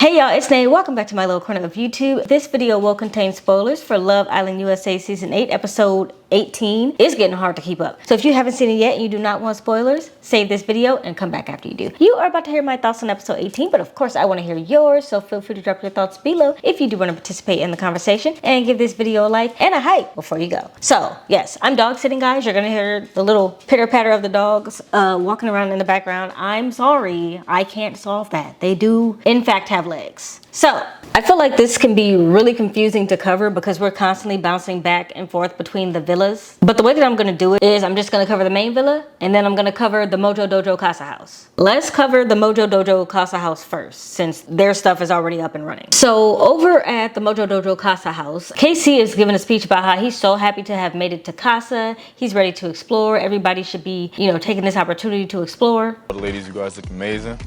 Hey y'all, it's Nay. Welcome back to my little corner of YouTube. This video will contain spoilers for Love Island USA Season 8, Episode 18. It's getting hard to keep up. So if you haven't seen it yet and you do not want spoilers, save this video and come back after you do. You are about to hear my thoughts on Episode 18, but of course I want to hear yours, so feel free to drop your thoughts below if you do want to participate in the conversation, and give this video a like and a hype before you go. So yes, I'm dog sitting, guys. You're gonna hear the little pitter patter of the dogs walking around in the background. I'm sorry, I can't solve that. They do in fact have legs. So I feel like this can be really confusing to cover because we're constantly bouncing back and forth between the villas. But the way that I'm going to do it is I'm just going to cover the main villa and then I'm going to cover the Mojo Dojo Casa House. Let's cover the Mojo Dojo Casa House first since their stuff is already up and running. So over at the Mojo Dojo Casa House, KC is giving a speech about how he's so happy to have made it to Casa. He's ready to explore. Everybody should be, taking this opportunity to explore. Ladies, you guys look amazing.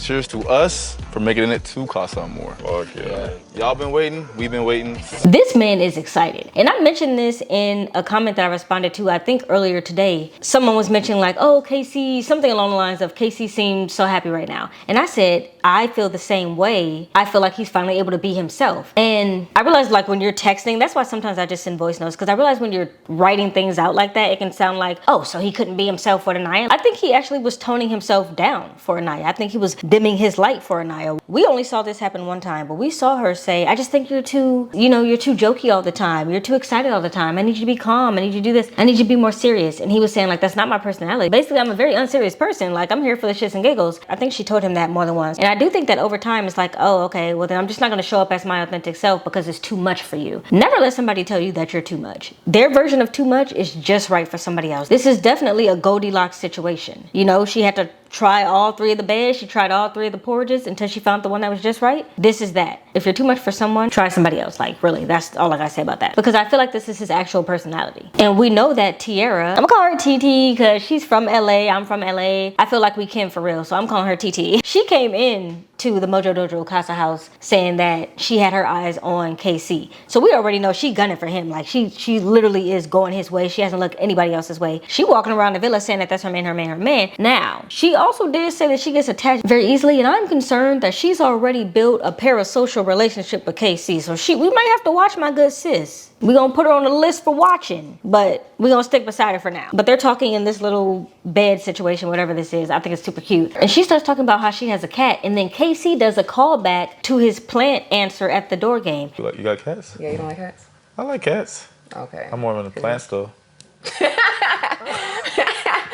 Cheers to us for making it to Casa Amor. Okay. Y'all been waiting, we've been waiting. This man is excited. And I mentioned this in a comment that I responded to, I think earlier today. Someone was mentioning like, oh, KC, something along the lines of KC seems so happy right now. And I said, I feel the same way. I feel like he's finally able to be himself. And I realized like when you're texting, that's why sometimes I just send voice notes, because I realize when you're writing things out like that, it can sound like, oh, so he couldn't be himself for Aniya. I think he actually was toning himself down for Aniya. I think he was dimming his light for Aniya. We only saw this happen one time, but we saw her say, I just think you're too, you're too jokey all the time. You're too excited all the time. I need you to be calm. I need you to do this. I need you to be more serious. And he was saying like, that's not my personality. Basically, I'm a very unserious person. Like, I'm here for the shits and giggles. I think she told him that more than once. And I do think that over time, it's like, oh, okay, well then I'm just not going to show up as my authentic self because it's too much for you. Never let somebody tell you that you're too much. Their version of too much is just right for somebody else. This is definitely a Goldilocks situation. She had to try all three of the beds. She tried all three of the porridges until she found the one that was just right. This is that. If you're too much for someone, try somebody else. Like, really, that's all I gotta say about that. Because I feel like this is his actual personality. And we know that Tiara, I'm gonna call her TT because she's from LA, I'm from LA. I feel like we kin for real, so I'm calling her TT. She came in to the Mojo Dojo Casa House saying that she had her eyes on KC. So we already know she gunning for him. Like, she literally is going his way. She hasn't looked anybody else's way. She walking around the villa saying that that's her man, her man, her man. Now, she also did say that she gets attached very easily, and I'm concerned that she's already built a parasocial relationship with KC. So we might have to watch my good sis. We're gonna put her on the list for watching, but we're gonna stick beside her for now. But they're talking in this little bed situation, whatever this is. I think it's super cute. And she starts talking about how she has a cat, and then KC does a callback to his plant answer at the door game. You got cats? Yeah, you don't like cats? I like cats. Okay. I'm more of a plant though.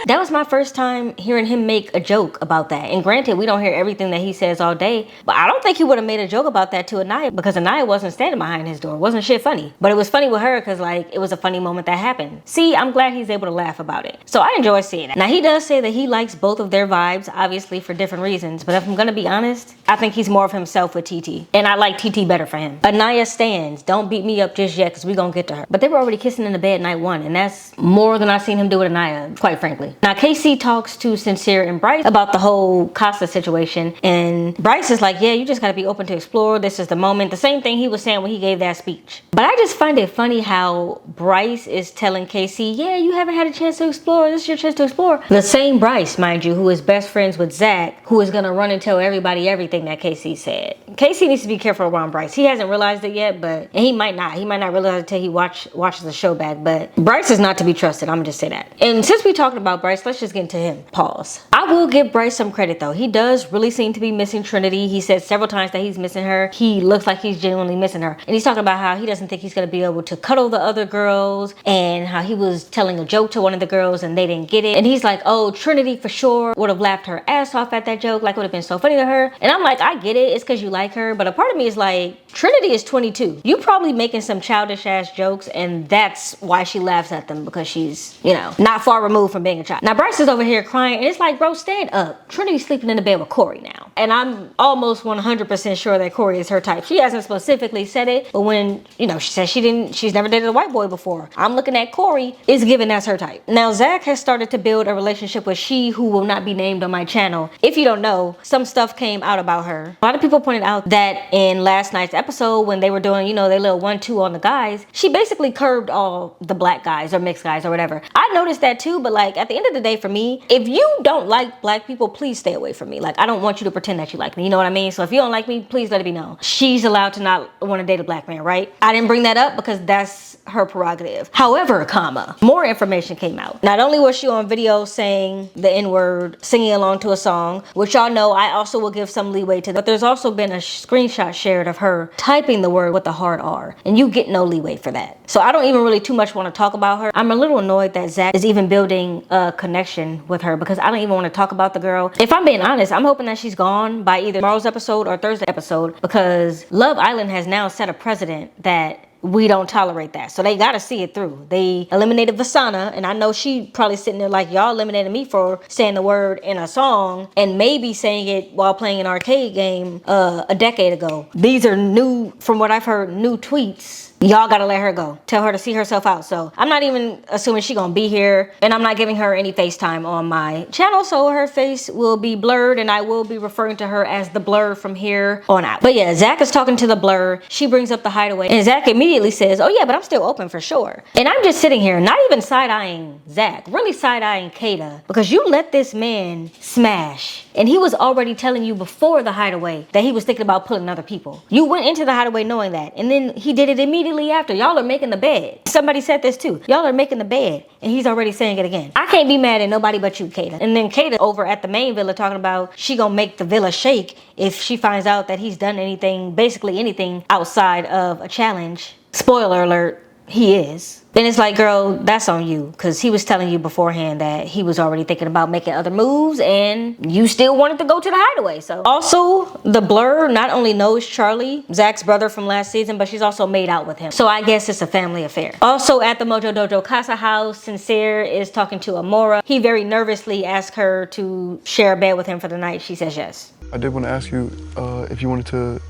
That was my first time hearing him make a joke about that. And granted, we don't hear everything that he says all day, but I don't think he would have made a joke about that to Aniya because Aniya wasn't standing behind his door. It wasn't shit funny. But it was funny with her because like it was a funny moment that happened. See, I'm glad he's able to laugh about it. So I enjoy seeing it. Now he does say that he likes both of their vibes, obviously for different reasons. But if I'm gonna be honest, I think he's more of himself with TT. And I like TT better for him. Aniya stands. Don't beat me up just yet because we gonna get to her. But they were already kissing in the bed night one. And that's more than I've seen him do with Aniya, quite frankly. Now KC talks to Sincere and Bryce about the whole Casa situation, and Bryce is like, yeah, you just got to be open to explore. This is the moment. The same thing he was saying when he gave that speech. But I just find it funny how Bryce is telling KC, yeah, you haven't had a chance to explore. This is your chance to explore. The same Bryce, mind you, who is best friends with Zach, who is gonna run and tell everybody everything that KC said. KC needs to be careful around Bryce. He hasn't realized it yet, and he might not realize it until he watches the show back. But Bryce is not to be trusted. I'm gonna just say that. And since we're talking about Bryce, let's just get into him. Pause. I will give Bryce some credit though. He does really seem to be missing Trinity. He said several times that he's missing her. He looks like he's genuinely missing her. And he's talking about how he doesn't think he's going to be able to cuddle the other girls, and how he was telling a joke to one of the girls and they didn't get it. And he's like, oh, Trinity for sure would have laughed her ass off at that joke. Like, it would have been so funny to her. And I'm like, I get it. It's because you like her. But a part of me is like, Trinity is 22. You probably making some childish ass jokes, and that's why she laughs at them, because she's, not far removed from being a child. Now Bryce is over here crying, and it's like, bro, stand up. Trinity's sleeping in the bed with Corey now. And I'm almost 100% sure that Corey is her type. She hasn't specifically said it, but when, she said she's never dated a white boy before. I'm looking at Corey, is given as her type. Now Zach has started to build a relationship with she who will not be named on my channel. If you don't know, some stuff came out about her. A lot of people pointed out that in last night's episode, when they were doing, their little 1-2 on the guys, she basically curbed all the black guys or mixed guys or whatever. I noticed that too, but like at the the end of the day, for me, if you don't like black people, please stay away from me. Like, I don't want you to pretend that you like me. You know what I mean? So if you don't like me, please let it be known. She's allowed to not want to date a black man, right? I didn't bring that up because that's her prerogative. However, more information came out. Not only was she on video saying the N-word, singing along to a song, which y'all know I also will give some leeway to, but there's also been a screenshot shared of her typing the word with the hard R, and you get no leeway for that. So I don't even really too much want to talk about her. I'm a little annoyed that Zach is even building a connection with her because I don't even want to talk about the girl. If I'm being honest, I'm hoping that she's gone by either tomorrow's episode or Thursday episode, because Love Island has now set a precedent that we don't tolerate that. So they gotta see it through. They eliminated Vasana, and I know she probably sitting there like, y'all eliminated me for saying the word in a song and maybe saying it while playing an arcade game a decade ago. These are new, from what I've heard, new tweets. Y'all gotta let her go. Tell her to see herself out. So I'm not even assuming she gonna be here, and I'm not giving her any FaceTime on my channel, so her face will be blurred, and I will be referring to her as the Blur from here on out. But yeah, Zach is talking to the Blur. She brings up the Hideaway, and Zach immediately says, oh yeah, but I'm still open for sure. And I'm just sitting here, not even side-eyeing Zach, really side-eyeing Kata, because you let this man smash, and he was already telling you before the Hideaway that he was thinking about pulling other people. You went into the Hideaway knowing that, and then he did it immediately after. Y'all are making the bed. Somebody said this too. Y'all are making the bed, and he's already saying it again. I can't be mad at nobody but you, Kata. And then Kata over at the main villa talking about she gonna make the villa shake if she finds out that he's done anything, basically anything outside of a challenge. Spoiler alert, he is. Then it's like, girl, that's on you, because he was telling you beforehand that he was already thinking about making other moves, and you still wanted to go to the Hideaway. So also, the Blur not only knows Charlie, Zach's brother from last season, but she's also made out with him. So I guess it's a family affair. Also at the Mojo Dojo Casa house, Sincere is talking to Amora. He very nervously asked her to share a bed with him for the night. She says yes. I did want to ask you if you wanted to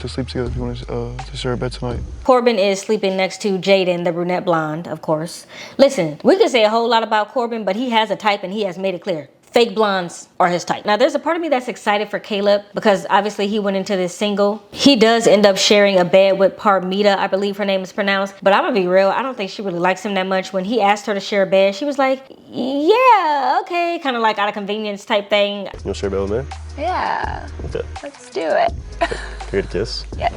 sleep together, if you wanted to share a bed tonight. Corbin is sleeping next to Jaden, the brunette blonde, of course. Listen, we could say a whole lot about Corbin, but he has a type, and he has made it clear. Fake blondes are his type. Now, there's a part of me that's excited for Caleb because obviously he went into this single. He does end up sharing a bed with Parmita, I believe her name is pronounced. But I'm gonna be real, I don't think she really likes him that much. When he asked her to share a bed, she was like, yeah, okay. Kind of like out of convenience type thing. You wanna share a bed with me? Yeah. Okay. Let's do it. Here to kiss? Yes.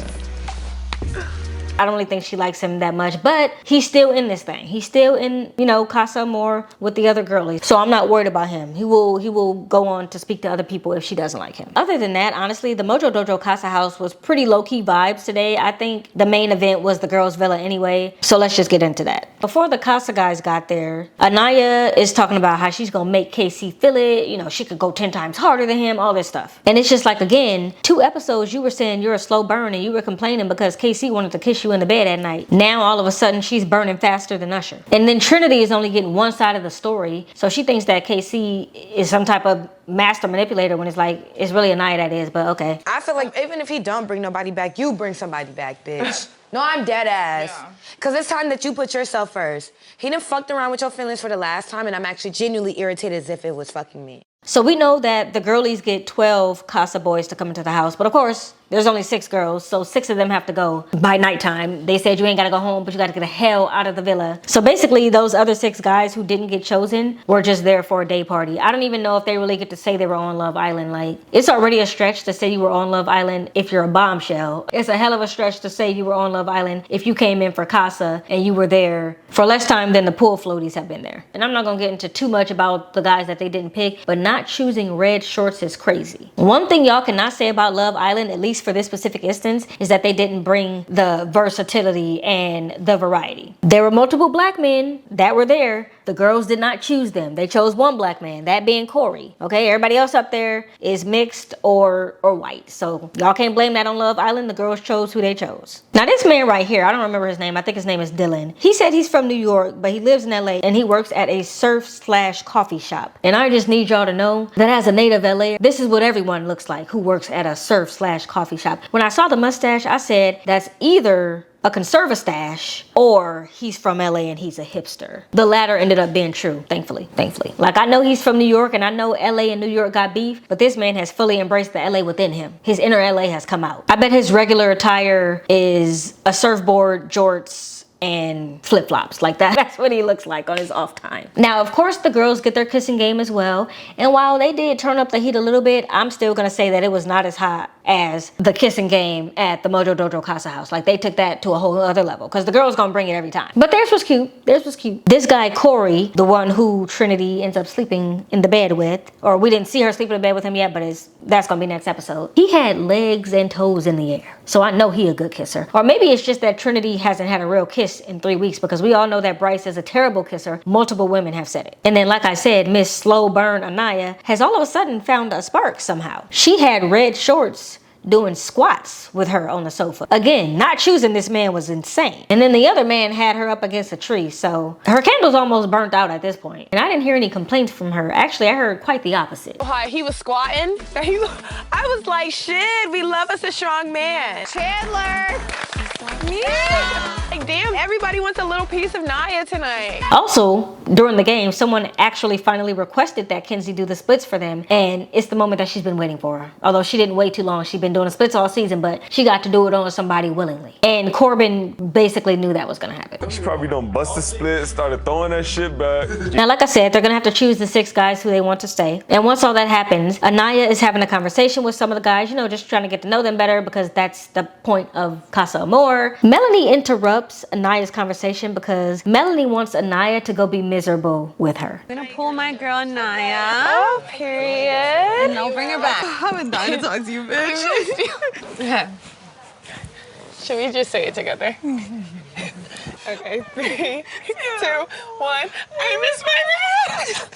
I don't really think she likes him that much, but he's still in this thing. He's still in, you know, Casa Amor with the other girlies. So I'm not worried about him. He will go on to speak to other people if she doesn't like him. Other than that, honestly, the Mojo Dojo Casa house was pretty low-key vibes today. I think the main event was the girls' villa anyway. So let's just get into that. Before the Casa guys got there, Aniya is talking about how she's gonna make KC feel it. You know, she could go 10 times harder than him, all this stuff. And it's just like, again, 2 episodes you were saying you're a slow burn and you were complaining because KC wanted to kiss you in the bed at night. Now all of a sudden she's burning faster than Usher. And then Trinity is only getting one side of the story. So she thinks that KC is some type of master manipulator when it's like, it's really Aniya that is, but okay. I feel like even if he don't bring nobody back, you bring somebody back, bitch. No, I'm dead ass. Yeah. Cause it's time that you put yourself first. He done fucked around with your feelings for the last time, and I'm actually genuinely irritated as if it was fucking me. So we know that the girlies get 12 Casa boys to come into the house, but of course, there's only 6 girls, so 6 of them have to go by nighttime. They said you ain't gotta go home, but you gotta get the hell out of the villa. So basically, those other 6 guys who didn't get chosen were just there for a day party. I don't even know if they really get to say they were on Love Island. Like, it's already a stretch to say you were on Love Island if you're a bombshell. It's a hell of a stretch to say you were on Love Island if you came in for Casa and you were there for less time than the pool floaties have been there. And I'm not gonna get into too much about the guys that they didn't pick, but not choosing red shorts is crazy. One thing y'all cannot say about Love Island, at least for this specific instance, is that they didn't bring the versatility and the variety. There were multiple black men that were there. The girls did not choose them. They chose one black man, that being Corey. Okay, everybody else up there is mixed or white. So y'all can't blame that on Love Island. The girls chose who they chose. Now this man right here, I don't remember his name. I think his name is Dylan. He said he's from New York, but he lives in LA and he works at a surf/coffee shop. And I just need y'all to know that as a native LA, this is what everyone looks like who works at a surf/coffee shop. When I saw the mustache, I said that's either a conservastash or he's from LA and he's a hipster. The latter ended up being true, thankfully. Like, I know he's from New York and I know LA and New York got beef, but this man has fully embraced the LA within him. His inner LA has come out. I bet his regular attire is a surfboard, jorts, and flip-flops. Like that's what he looks like on his off time. Now, of course, the girls get their kissing game as well. And while they did turn up the heat a little bit, I'm still gonna say that it was not as hot as the kissing game at the Mojo Dojo Casa House. Like they took that to a whole other level because the girls gonna bring it every time. But theirs was cute. Theirs was cute. This guy, Corey, the one who Trinity ends up sleeping in the bed with, or we didn't see her sleeping in bed with him yet, but that's gonna be next episode. He had legs and toes in the air. So I know he a good kisser. Or maybe it's just that Trinity hasn't had a real kiss in 3 weeks, because we all know that Bryce is a terrible kisser. Multiple women have said it. And then, like I said, Miss Slow Burn Aniya has all of a sudden found a spark somehow. She had red shorts doing squats with her on the sofa. Again, not choosing this man was insane. And then the other man had her up against a tree, so her candle's almost burnt out at this point. And I didn't hear any complaints from her. Actually, I heard quite the opposite. Hi, he was squatting. I was like, shit, we love us a strong man. Chandler. Yeah. Like, damn, everybody wants a little piece of Naya tonight. Also, during the game, someone actually finally requested that Kenzie do the splits for them, and it's the moment that she's been waiting for. Although she didn't wait too long, she's been doing the splits all season, but she got to do it on somebody willingly. And Corbin basically knew that was gonna happen. She probably done bust the split, started throwing that shit back. Now, like I said, they're gonna have to choose the 6 guys who they want to stay. And once all that happens, Aniya is having a conversation with some of the guys, you know, just trying to get to know them better, because that's the point of Casa Amor. Melanie interrupts Aniya's conversation because Melanie wants Aniya to go be miserable with her. I'm gonna pull my girl Naya. Oh, period. And I'll bring her back. I haven't died to talk to you, bitch. Yeah. Should we just say it together? Okay, 3, 2, 1. I miss my man.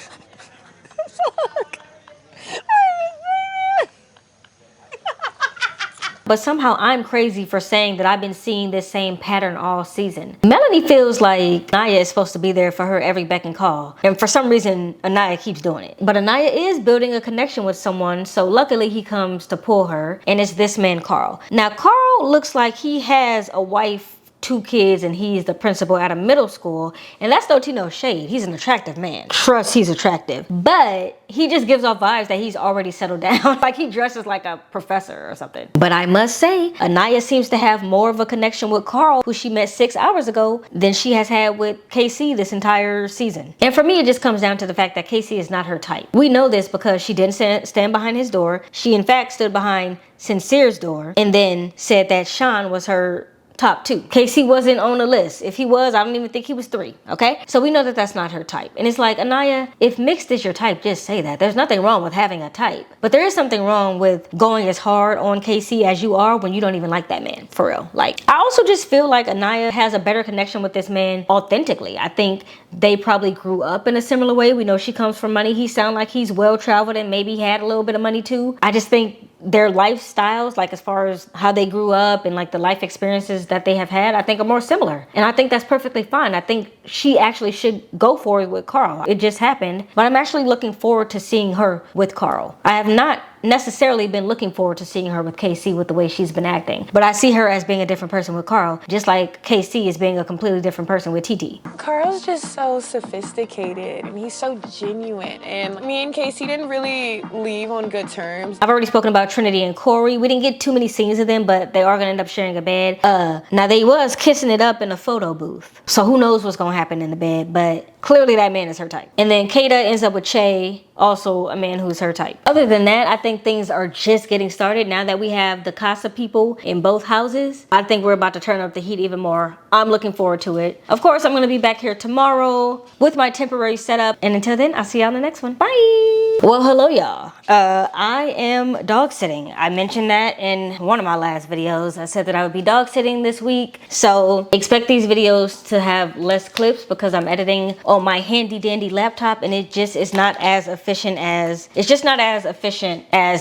But somehow I'm crazy for saying that I've been seeing this same pattern all season. Melanie feels like Aniya is supposed to be there for her every beck and call. And for some reason, Aniya keeps doing it. But Aniya is building a connection with someone, so luckily he comes to pull her, and it's this man, Carl. Now, Carl looks like he has a wife, 2 kids, and he's the principal at a middle school. And that's no shade. He's an attractive man. Trust, he's attractive. But he just gives off vibes that he's already settled down. Like he dresses like a professor or something. But I must say, Aniya seems to have more of a connection with Carl, who she met 6 hours ago, than she has had with KC this entire season. And for me, it just comes down to the fact that KC is not her type. We know this because she didn't stand behind his door. She, in fact, stood behind Sincere's door and then said that Sean was her top 2. KC wasn't on the list. If he was, I don't even think he was 3, okay? So we know that that's not her type. And it's like, Aniya, if mixed is your type, just say that. There's nothing wrong with having a type. But there is something wrong with going as hard on KC as you are when you don't even like that man, for real. Like, I also just feel like Aniya has a better connection with this man authentically. I think they probably grew up in a similar way. We know she comes from money. He sounds like he's well-traveled and maybe had a little bit of money too. I just think their lifestyles, like as far as how they grew up and like the life experiences that they have had, I think are more similar. And I think that's perfectly fine. I think she actually should go for it with Carl. It just happened, but I'm actually looking forward to seeing her with Carl. I have not necessarily been looking forward to seeing her with KC with the way she's been acting. But I see her as being a different person with Carl, just like KC is being a completely different person with TT. Carl's just so sophisticated and he's so genuine. And me and Casey didn't really leave on good terms. I've already spoken about Trinity and Corey. We didn't get too many scenes of them, but they are gonna end up sharing a bed. Now they was kissing it up in a photo booth. So who knows what's gonna happen in the bed, but clearly that man is her type. And then Kata ends up with Che, also a man who's her type. Other than that, I think things are just getting started. Now that we have the Casa people in both houses, I think we're about to turn up the heat even more. I'm looking forward to it. Of course, I'm gonna be back here tomorrow with my temporary setup. And until then, I'll see y'all in the next one. Bye. Well, hello y'all. I am dog sitting. I mentioned that in one of my last videos. I said that I would be dog sitting this week. So expect these videos to have less clips because I'm editing on my handy dandy laptop and it just is not as efficient as,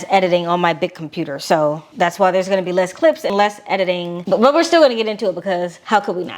editing on my big computer. So that's why there's gonna be less clips and less editing, but we're still gonna get into it because how could we not?